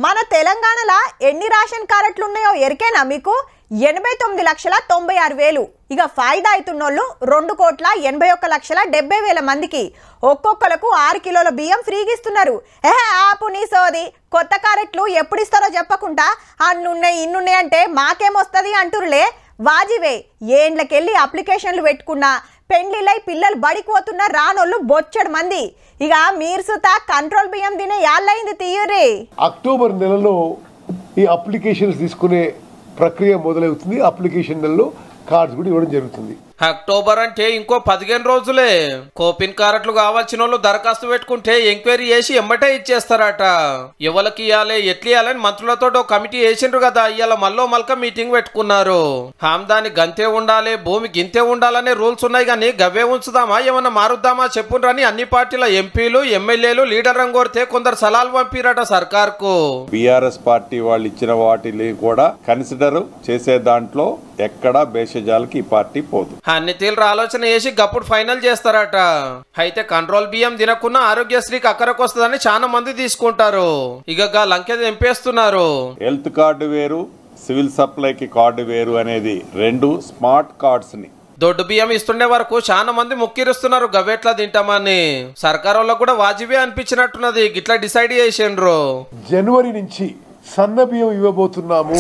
మన తెలంగాణలో ఎన్ని రేషన్ కార్డులు ఉన్నాయో ఎరికేనా మీకు? 89,96,000. ఇక ఫాయిదా అవుతున్నోళ్ళు 2,81,70,000 మందికి ఒక్కొక్కలకు 6 కిలోల బియ్యం ఫ్రీగా ఇస్తున్నారు. ఆపు నీ సోది, కొత్త కార్డులు ఎప్పుడు ఇస్తారో చెప్పకుండా అన్నున్నాయి ఇన్నున్నాయి అంటే మాకేమొస్తుంది అంటురులే. వాజివే ఏండ్లకెళ్ళి అప్లికేషన్లు పెట్టుకున్నా పెండ్లిలై పిల్లలు బడికి పోతున్న రానోళ్ళు బొచ్చడు మంది. ఇక మీరు సుతా కంట్రోల్ బియ్యం తినే యాళ్ళైంది తీయురి. అక్టోబర్ నెలలో ఈ అప్లికేషన్స్ తీసుకునే ప్రక్రియ మొదలవుతుంది. అప్లికేషన్ నెలలో కార్డ్స్ కూడా ఇవ్వడం జరుగుతుంది. అక్టోబర్ అంటే ఇంకో 15 రోజులే. కోపిన్ కార్డులు కావాల్సిన వాళ్ళు దరఖాస్తు పెట్టుకుంటే ఎంక్వైరీ చేసి ఎమ్మటే ఇచ్చేస్తారట. ఎవరికి ఇవ్వాలి ఎట్లా ఇవ్వాలని మంత్రులతో కమిటీ వేసిండ్రు కదా. ఇవాళ మల్క మీటింగ్ పెట్టుకున్నారు. హామ్దాని గంతే ఉండాలి, భూమి గింతే ఉండాలనే రూల్స్ ఉన్నాయి కానీ గవ్వే ఉంచుదామా ఏమన్నా మారుద్దామా చెప్పుండ్రని అన్ని పార్టీల ఎంపీలు ఎమ్మెల్యేలు లీడర్ కోరితే కొందరు సలహాలు పంపిరట సర్కార్కు. బీఆర్ఎస్ పార్టీ వాళ్ళు ఇచ్చిన వాటిని కూడా కన్సిడర్ చేసే దాంట్లో ఎక్కడా భేషజాలకి ఈ పార్టీ పోదు. అన్ని తీవ్ర ఆలోచన చేసి గప్పుడు ఫైనల్ చేస్తారట. అయితే కంట్రోల్ బియ్యం తినకున్నా ఆరోగ్యశ్రీకి అక్కరకు వస్తుందని చాలా మంది తీసుకుంటారు. ఇక లంకె ఎంపేస్తున్నారు. హెల్త్ కార్డు వేరు, సివిల్ సప్లైకి కార్డు వేరు అనేది 2 స్మార్ట్ కార్డ్స్ ని దొడ్డు బియ్యం ఇస్తుండే వరకు చాలా మంది ముక్కిరుస్తున్నారు గవ్వెట్లా తింటామని. సర్కార్ వాళ్ళకు కూడా వాజిబే అనిపించినట్టున్నది. గిట్లా డిసైడ్ చేసిండ్రు. జనవరి నుంచి సన్న బియ్యం ఇవ్వబోతున్నాము.